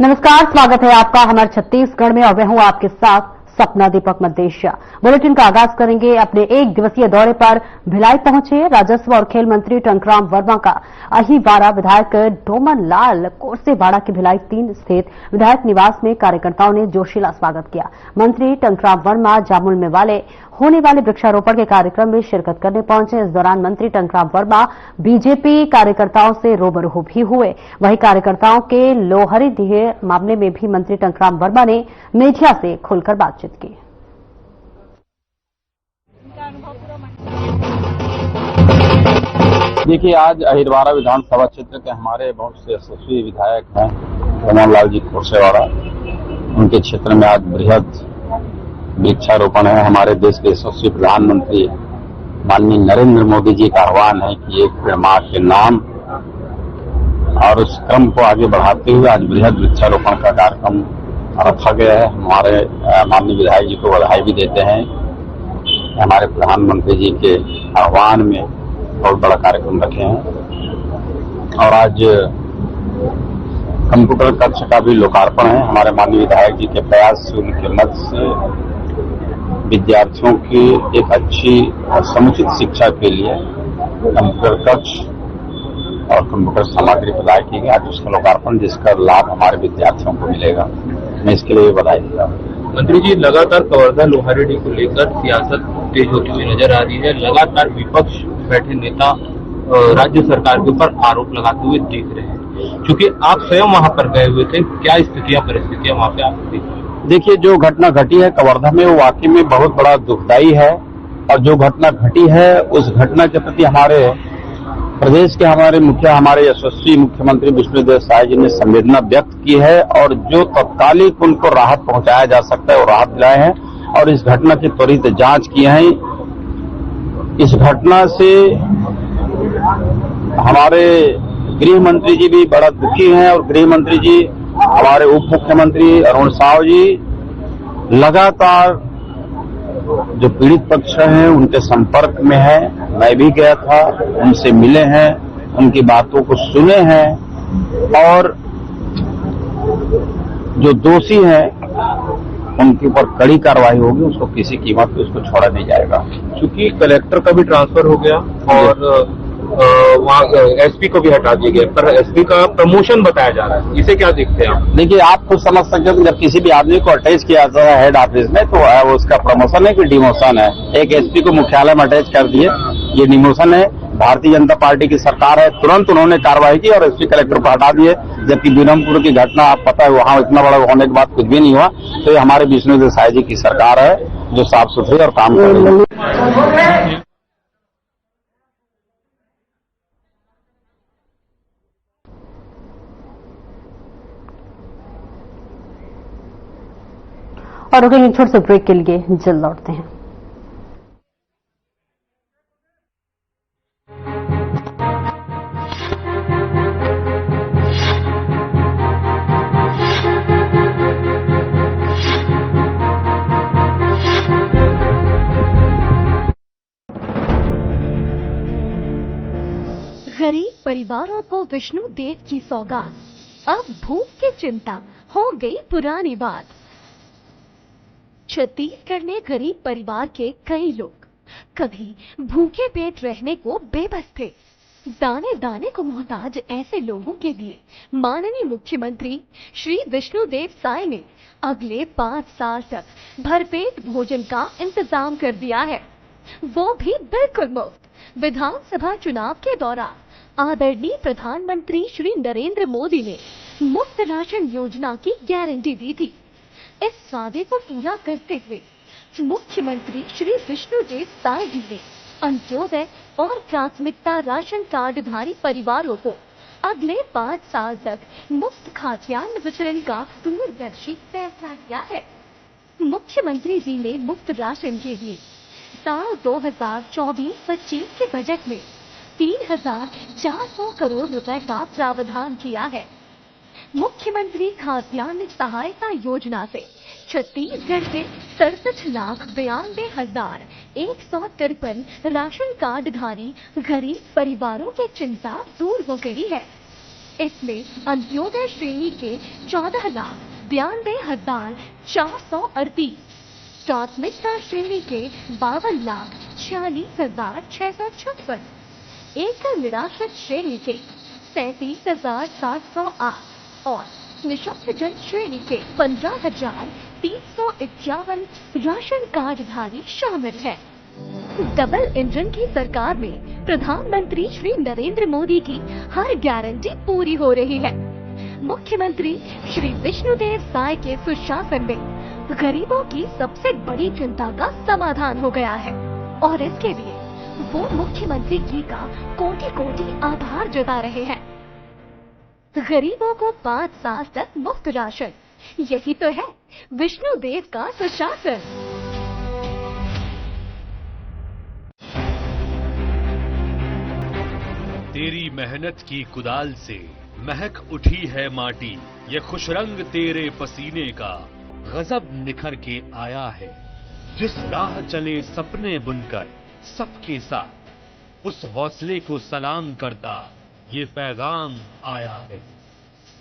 नमस्कार, स्वागत है आपका हमारे छत्तीसगढ़ में और मैं हूं आपके साथ सपना दीपक मद्देशिया। बुलेटिन का आगाज करेंगे। अपने एक दिवसीय दौरे पर भिलाई पहुंचे राजस्व और खेल मंत्री टंकराम वर्मा का अहिवारा विधायक डोमन लाल कोरसेवाड़ा की भिलाई 3 स्थित विधायक निवास में कार्यकर्ताओं ने जोशीला स्वागत किया। मंत्री टंकराम वर्मा जामुल में होने वाले वृक्षारोपण के कार्यक्रम में शिरकत करने पहुंचे। इस दौरान मंत्री टंकराम वर्मा बीजेपी कार्यकर्ताओं से रूबरू भी हुए। वहीं कार्यकर्ताओं के लोहरी दिए मामले में भी मंत्री टंकराम वर्मा ने मीडिया से खुलकर बातचीत की। देखिए, आज अहिरवारा विधानसभा क्षेत्र के हमारे बहुत से यशस्वी विधायक हैं डोमन लाल जी कोरसेवाड़ा। उनके क्षेत्र में आज बृहद वृक्षारोपण है। हमारे देश के यशस्वी प्रधानमंत्री माननीय नरेंद्र मोदी जी का आह्वान है कि एक पेड़ मां के नाम, और उस क्रम को आगे बढ़ाते हुए आज बृहद वृक्षारोपण का कार्यक्रम रखा गया है। हमारे माननीय विधायक जी को बधाई भी देते हैं। हमारे प्रधानमंत्री जी के आह्वान में बहुत बड़ा कार्यक्रम रखे हैं और आज कंप्यूटर कक्ष का भी लोकार्पण है। हमारे माननीय विधायक जी के प्रयास से, उनके मत से विद्यार्थियों की एक अच्छी और समुचित शिक्षा के लिए कंप्यूटर कक्ष और कंप्यूटर सामग्री प्रदान की गई। आज उसका लोकार्पण, जिसका लाभ हमारे विद्यार्थियों को मिलेगा, मैं इसके लिए बधाई देता हूँ। मंत्री जी, लगातार कवर्धा लोहारेडी को लेकर सियासत तेज होती हुई नजर आ रही है। लगातार विपक्ष बैठे नेता राज्य सरकार के ऊपर आरोप लगाते हुए दिख रहे हैं। क्योंकि आप स्वयं वहां पर गए हुए थे, क्या स्थितियां परिस्थितियां वहां पे आप देख? देखिए, जो घटना घटी है कवर्धा में, वो वाकई में बहुत बड़ा दुखदायी है। और जो घटना घटी है, उस घटना के प्रति हमारे प्रदेश के हमारे यशस्वी मुख्यमंत्री विष्णुदेव साय जी ने संवेदना व्यक्त की है और जो तत्कालिक उनको राहत पहुंचाया जा सकता है वो राहत दिलाए हैं और इस घटना की त्वरित जांच की है। इस घटना से हमारे गृह मंत्री जी भी बड़ा दुखी हैं और गृह मंत्री जी, हमारे उप मुख्यमंत्री अरुण साव जी लगातार जो पीड़ित पक्ष हैं उनके संपर्क में है। मैं भी गया था, उनसे मिले हैं, उनकी बातों को सुने हैं और जो दोषी हैं उनके ऊपर कड़ी कार्रवाई होगी। उसको किसी कीमत पे उसको छोड़ा नहीं जाएगा। क्योंकि कलेक्टर का भी ट्रांसफर हो गया और वहाँ एसपी को भी हटा दिया गया, पर एसपी का प्रमोशन बताया जा रहा है। इसे क्या देखते हैं आप? देखिए, आप खुद समझ सकते हैं, जब किसी भी आदमी को अटैच किया जाता है हेड ऑफिस में, तो वो उसका प्रमोशन है कि डिमोशन है। एक एसपी को मुख्यालय में अटैच कर दिए, ये डिमोशन है। भारतीय जनता पार्टी की सरकार है, तुरंत उन्होंने कार्रवाई की और एसपी कलेक्टर को हटा दिए। जबकि बीरमपुर की घटना आप पता है, वहां इतना बड़ा होने के बाद कुछ भी नहीं हुआ। तो ये हमारे विष्णुदेव साय जी की सरकार है जो साफ सुथरी और काम कर रही है। और रुकेंगे छोटे से ब्रेक के लिए, जल्द लौटते हैं। गरीब परिवारों को विष्णु देव की सौगात, अब भूख की चिंता हो गई पुरानी बात। छत्तीसगढ़ में गरीब परिवार के कई लोग कभी भूखे पेट रहने को बेबस थे। दाने दाने को मोहताज ऐसे लोगों के लिए माननीय मुख्यमंत्री श्री विष्णुदेव साय ने अगले 5 साल तक भरपेट भोजन का इंतजाम कर दिया है, वो भी बिल्कुल मुफ्त। विधानसभा चुनाव के दौरान आदरणीय प्रधानमंत्री श्री नरेंद्र मोदी ने मुफ्त राशन योजना की गारंटी दी थी। इस वादे को पूरा करते हुए मुख्यमंत्री श्री विष्णुदेव साय जी ने अंत्योदय और प्राथमिकता राशन कार्डधारी परिवारों को अगले 5 साल तक मुफ्त खाद्यान्न वितरण का दूरदर्शी फैसला किया है। मुख्यमंत्री जी ने मुफ्त राशन के लिए साल 2024-25 के बजट में 3,400 करोड़ रुपए का प्रावधान किया है। मुख्यमंत्री खाद्यान्न सहायता योजना से छत्तीसगढ़ के 67,92,153 राशन कार्डधारी गरीब परिवारों की चिंता दूर हो गई है। इसमें अंत्योदय श्रेणी के 14,92,438, प्राथमिकता श्रेणी के 52,46,656, एकल निराश्रित श्रेणी के 37,708 और निःशक्त जन श्रेणी के 15,351 राशन कार्डधारी शामिल हैं। डबल इंजन की सरकार में प्रधानमंत्री श्री नरेंद्र मोदी की हर गारंटी पूरी हो रही है। मुख्यमंत्री श्री विष्णुदेव साय के सुशासन में गरीबों की सबसे बड़ी चिंता का समाधान हो गया है और इसके लिए वो मुख्यमंत्री जी का कोटि-कोटि आभार जता रहे हैं। गरीबों को 5 साल तक मुफ्त राशन, यही तो है विष्णुदेव का सुशासन। तेरी मेहनत की कुदाल से महक उठी है माटी, ये खुश रंग तेरे पसीने का गजब निखर के आया है। जिस राह चले सपने बुनकर सबके साथ, उस हौसले को सलाम करता ये पैगाम आया है।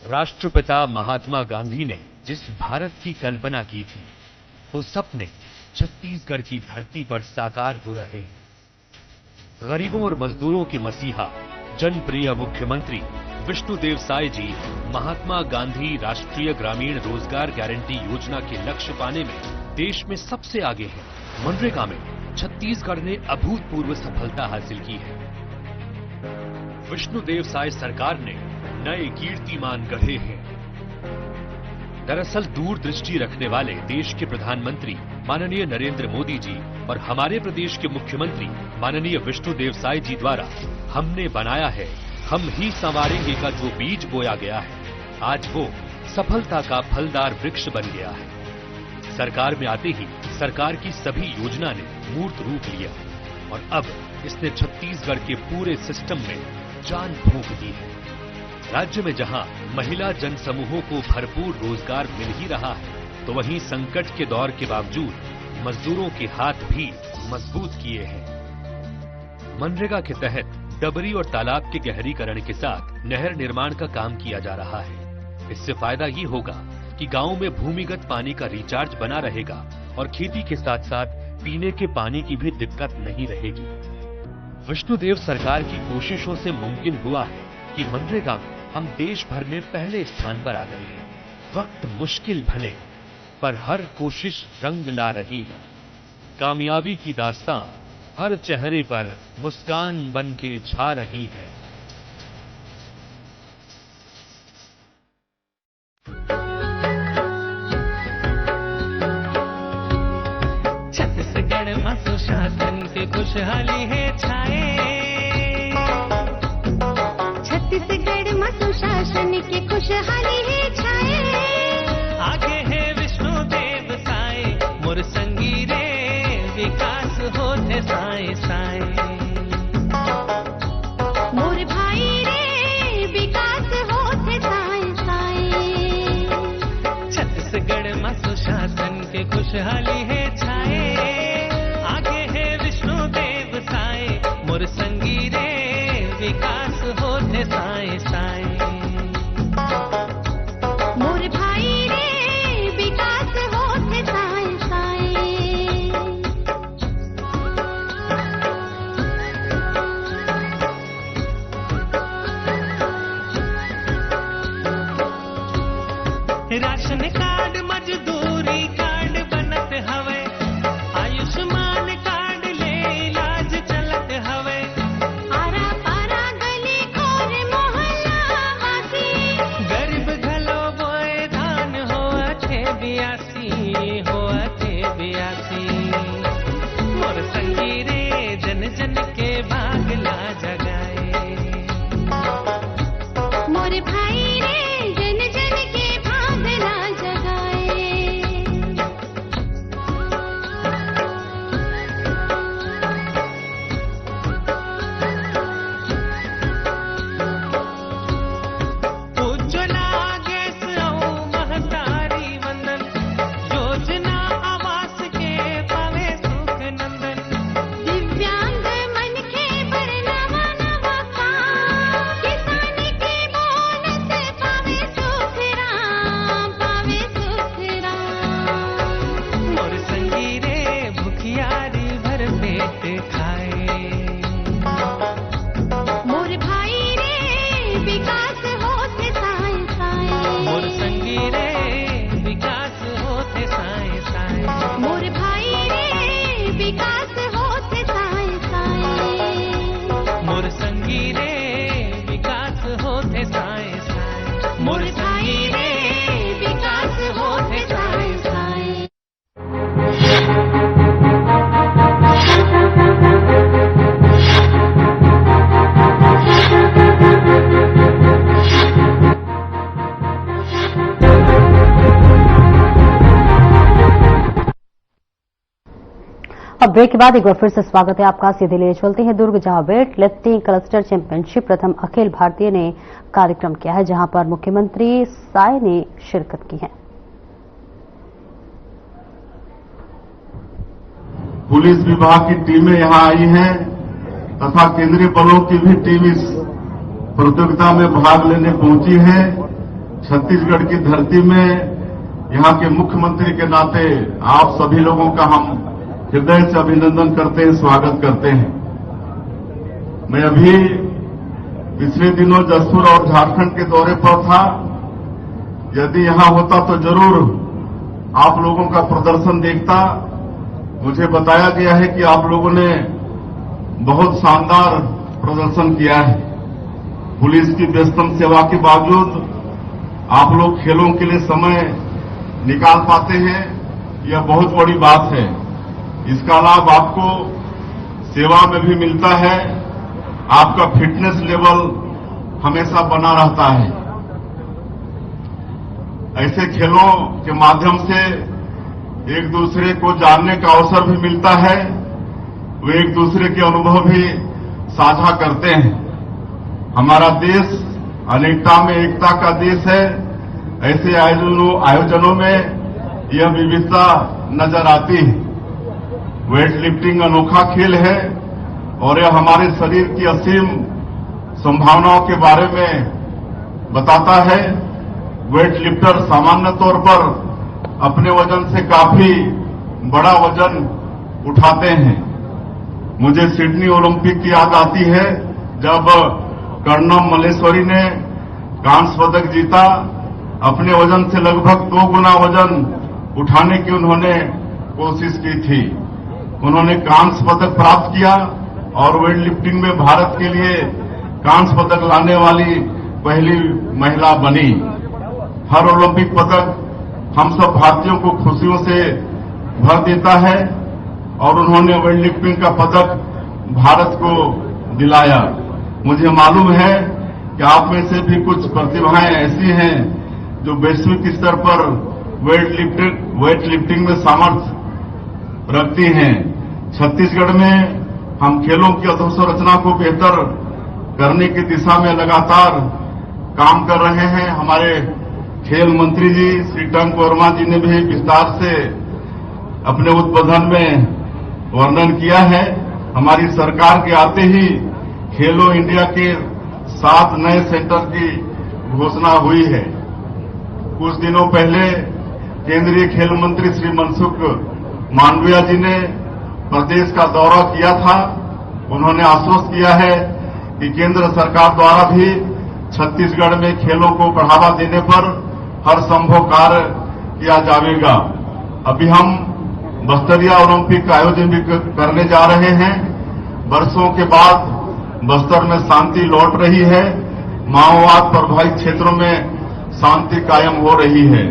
राष्ट्रपिता महात्मा गांधी ने जिस भारत की कल्पना की थी, वो सपने छत्तीसगढ़ की धरती पर साकार हो रहे हैं। गरीबों और मजदूरों के मसीहा जनप्रिय मुख्यमंत्री विष्णुदेव साय जी महात्मा गांधी राष्ट्रीय ग्रामीण रोजगार गारंटी योजना के लक्ष्य पाने में देश में सबसे आगे हैं। मनरेगा में छत्तीसगढ़ ने अभूतपूर्व सफलता हासिल की है। विष्णुदेव साय सरकार ने नए कीर्तिमान गढ़े हैं। दरअसल दूरदृष्टि रखने वाले देश के प्रधानमंत्री माननीय नरेंद्र मोदी जी और हमारे प्रदेश के मुख्यमंत्री माननीय विष्णुदेव साय जी द्वारा हमने बनाया है हम ही संवारेंगे का जो बीज बोया गया है, आज वो सफलता का फलदार वृक्ष बन गया है। सरकार में आते ही सरकार की सभी योजना ने मूर्त रूप लिया और अब इसने छत्तीसगढ़ के पूरे सिस्टम में जान फूंक दी है। राज्य में जहां महिला जनसमूहों को भरपूर रोजगार मिल ही रहा है, तो वहीं संकट के दौर के बावजूद मजदूरों के हाथ भी मजबूत किए हैं। मनरेगा के तहत डबरी और तालाब के गहरीकरण के साथ नहर निर्माण का काम किया जा रहा है। इससे फायदा ये होगा कि गांव में भूमिगत पानी का रिचार्ज बना रहेगा और खेती के साथ साथ पीने के पानी की भी दिक्कत नहीं रहेगी। विष्णुदेव सरकार की कोशिशों से मुमकिन हुआ है कि मनरेगा में हम देश भर में पहले स्थान पर आ गए हैं। वक्त मुश्किल भले, पर हर कोशिश रंग ला रही है। कामयाबी की दास्तां हर चेहरे पर मुस्कान बन के छा रही है। छत्तीसगढ़ में सुशासन के खुशहाली है छाए, छत्तीसगढ़ में सुशासन के खुशहाली है छाए। आगे है विष्णुदेव साय मोर संगी रे, विकास होते साय साय। मोर भाई रे विकास होते साय साय। छत्तीसगढ़ में सुशासन के खुशहाली है छाए, आगे है विष्णुदेव साय मोर संगी रे, विकास होते साय साय। मोर भाई रे विकास होते साय साय। राशन कार्ड मजदूरी कार्ड बनत हवे, आयुष्मान कार्ड ले इलाज चलत हवे। आरा पारा गली और मोहल्ला वासी, गरीब घलो बोए धान होअथे बियासी, होअथे बियासी। मोर संगी रे जन जन के भाग ला जगाए। मोर भाई रे जन जन के भाग ला जगाए। अब ब्रेक के बाद एक बार फिर से स्वागत है आपका। सीधे लिए चलते हैं दुर्ग, जहां वेट लिफ्टिंग क्लस्टर चैंपियनशिप प्रथम अखिल भारतीय ने कार्यक्रम किया है, जहां पर मुख्यमंत्री साय ने शिरकत की है। पुलिस विभाग की टीमें यहां आई हैं तथा केंद्रीय बलों की भी टीम इस प्रतियोगिता में भाग लेने पहुंची है। छत्तीसगढ़ की धरती में यहां के मुख्यमंत्री के नाते आप सभी लोगों का हम हृदय से अभिनंदन करते हैं, स्वागत करते हैं। मैं अभी पिछले दिनों जसपुर और झारखंड के दौरे पर था। यदि यहां होता तो जरूर आप लोगों का प्रदर्शन देखता। मुझे बताया गया है कि आप लोगों ने बहुत शानदार प्रदर्शन किया है। पुलिस की व्यस्तम सेवा के बावजूद आप लोग खेलों के लिए समय निकाल पाते हैं, यह बहुत बड़ी बात है। इसका लाभ आपको सेवा में भी मिलता है, आपका फिटनेस लेवल हमेशा बना रहता है। ऐसे खेलों के माध्यम से एक दूसरे को जानने का अवसर भी मिलता है, वे एक दूसरे के अनुभव भी साझा करते हैं। हमारा देश अनेकता में एकता का देश है। ऐसे आयोजनों में यह विविधता नजर आती है। वेट लिफ्टिंग अनोखा खेल है और यह हमारे शरीर की असीम संभावनाओं के बारे में बताता है। वेट लिफ्टर सामान्य तौर पर अपने वजन से काफी बड़ा वजन उठाते हैं। मुझे सिडनी ओलंपिक की याद आती है, जब कर्णम मल्लेश्वरी ने कांस्य पदक जीता। अपने वजन से लगभग 2 गुना वजन उठाने की उन्होंने कोशिश की थी। उन्होंने कांस्य पदक प्राप्त किया और वेट लिफ्टिंग में भारत के लिए कांस्य पदक लाने वाली पहली महिला बनी। हर ओलंपिक पदक हम सब भारतीयों को खुशियों से भर देता है और उन्होंने वेट लिफ्टिंग का पदक भारत को दिलाया। मुझे मालूम है कि आप में से भी कुछ प्रतिभाएं ऐसी हैं जो वैश्विक स्तर पर वेट लिफ्टिंग में सामर्थ्य रखती हैं। छत्तीसगढ़ में हम खेलों की अधोसंरचना को बेहतर करने की दिशा में लगातार काम कर रहे हैं। हमारे खेल मंत्री जी श्री टंक वर्मा जी ने भी विस्तार से अपने उद्बोधन में वर्णन किया है। हमारी सरकार के आते ही खेलो इंडिया के 7 नए सेंटर की घोषणा हुई है। कुछ दिनों पहले केंद्रीय खेल मंत्री श्री मनसुख मांडविया जी ने प्रदेश का दौरा किया था। उन्होंने आश्वस्त किया है कि केंद्र सरकार द्वारा भी छत्तीसगढ़ में खेलों को बढ़ावा देने पर हर संभव कार्य किया जाएगा। अभी हम बस्तरिया ओलंपिक का आयोजन भी करने जा रहे हैं। वर्षों के बाद बस्तर में शांति लौट रही है। माओवाद प्रभावित क्षेत्रों में शांति कायम हो रही है।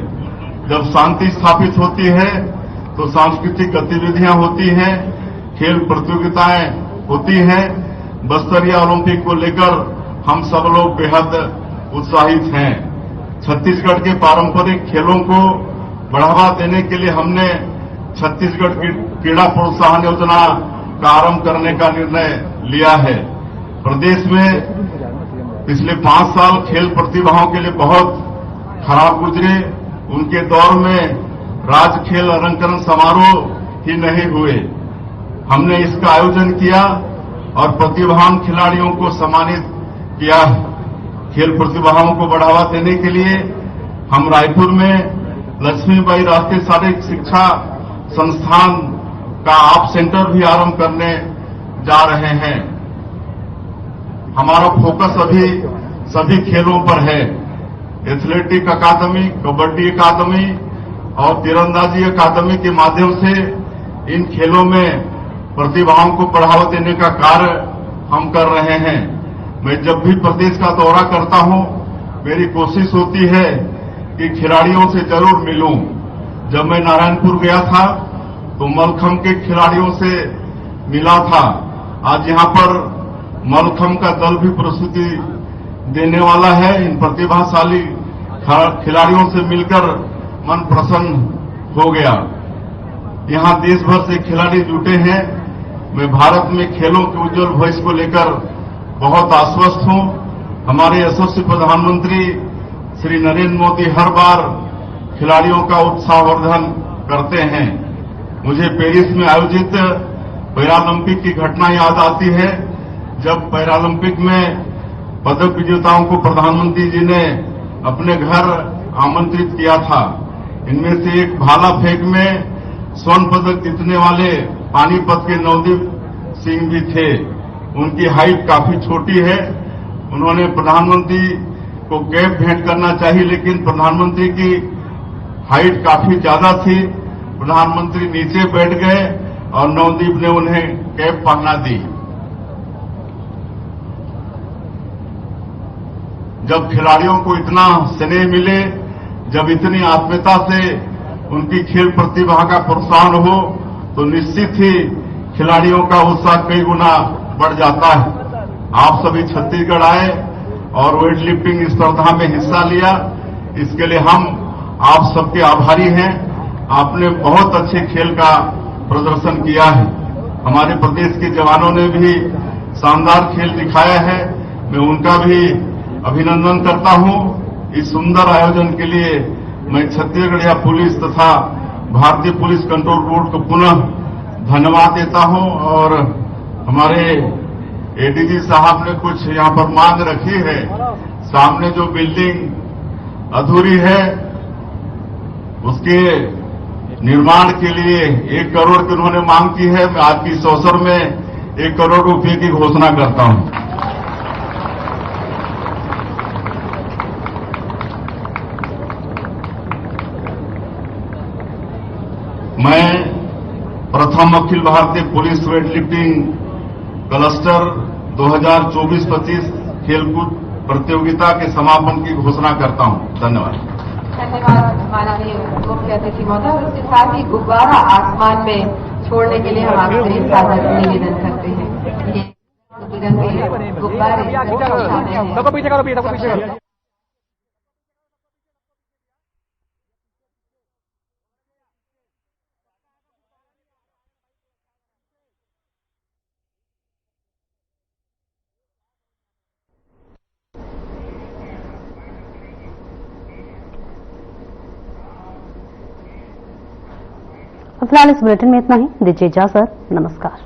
जब शांति स्थापित होती है तो सांस्कृतिक गतिविधियां होती हैं, खेल प्रतियोगिताएं होती हैं। बस्तरिया ओलंपिक को लेकर हम सब लोग बेहद उत्साहित हैं। छत्तीसगढ़ के पारंपरिक खेलों को बढ़ावा देने के लिए हमने छत्तीसगढ़ की क्रीड़ा प्रोत्साहन योजना का आरंभ करने का निर्णय लिया है। प्रदेश में पिछले 5 साल खेल प्रतिभाओं के लिए बहुत खराब गुजरे। उनके दौर में राज्य खेल अलंकरण समारोह ही नहीं हुए। हमने इसका आयोजन किया और प्रतिभावान खिलाड़ियों को सम्मानित किया है। खेल प्रतिभाओं को बढ़ावा देने के लिए हम रायपुर में लक्ष्मीबाई राष्ट्रीय शारीरिक शिक्षा संस्थान का आप सेंटर भी आरंभ करने जा रहे हैं। हमारा फोकस अभी सभी खेलों पर है। एथलेटिक अकादमी, कबड्डी अकादमी और तीरंदाजी अकादमी के माध्यम से इन खेलों में प्रतिभाओं को बढ़ावा देने का कार्य हम कर रहे हैं। मैं जब भी प्रदेश का दौरा करता हूं, मेरी कोशिश होती है कि खिलाड़ियों से जरूर मिलूं। जब मैं नारायणपुर गया था तो मलखंब के खिलाड़ियों से मिला था। आज यहां पर मलखंब का दल भी प्रस्तुति देने वाला है। इन प्रतिभाशाली खिलाड़ियों से मिलकर मन प्रसन्न हो गया। यहाँ देश भर से खिलाड़ी जुटे हैं। मैं भारत में खेलों के उज्जवल भविष्य को लेकर बहुत आश्वस्त हूं। हमारे यशस्वी प्रधानमंत्री श्री नरेंद्र मोदी हर बार खिलाड़ियों का उत्साहवर्धन करते हैं। मुझे पेरिस में आयोजित पैरालंपिक की घटना याद आती है, जब पैरालंपिक में पदक विजेताओं को प्रधानमंत्री जी ने अपने घर आमंत्रित किया था। इनमें से एक भाला फेंक में स्वर्ण पदक जीतने वाले पानीपत के नवदीप सिंह भी थे। उनकी हाइट काफी छोटी है। उन्होंने प्रधानमंत्री को कैप भेंट करना चाहिए, लेकिन प्रधानमंत्री की हाइट काफी ज्यादा थी। प्रधानमंत्री नीचे बैठ गए और नवदीप ने उन्हें कैप पहना दी। जब खिलाड़ियों को इतना स्नेह मिले, जब इतनी आत्मीयता से उनकी खेल प्रतिभा का प्रोत्साहन हो, तो निश्चित ही खिलाड़ियों का उत्साह कई गुना बढ़ जाता है। आप सभी छत्तीसगढ़ आए और वेट लिफ्टिंग स्पर्धा में हिस्सा लिया, इसके लिए हम आप सबके आभारी हैं। आपने बहुत अच्छे खेल का प्रदर्शन किया है। हमारे प्रदेश के जवानों ने भी शानदार खेल दिखाया है। मैं उनका भी अभिनंदन करता हूं। इस सुंदर आयोजन के लिए मैं छत्तीसगढ़ पुलिस तथा भारतीय पुलिस कंट्रोल बोर्ड को पुनः धन्यवाद देता हूं। और हमारे एडीजी साहब ने कुछ यहां पर मांग रखी है। सामने जो बिल्डिंग अधूरी है, उसके निर्माण के लिए 1 करोड़ की उन्होंने मांग की है। मैं आज की इस अवसर में 1 करोड़ रुपए की घोषणा करता हूं। मैं प्रथम Akhil Bharatiya police weight lifting cluster 2024-25 खेलकूद प्रतियोगिता के समापन की घोषणा करता हूं। धन्यवाद। धन्यवाद माननीय मुख्य अतिथि महोदय। और उसके साथ ही गुब्बारा आसमान में छोड़ने के लिए हम आपसे सादर निवेदन करते हैं। ये तिरंगे गुब्बारे फिलहाल इस बुलेटिन में इतना ही। दीजिए इजाजत। नमस्कार।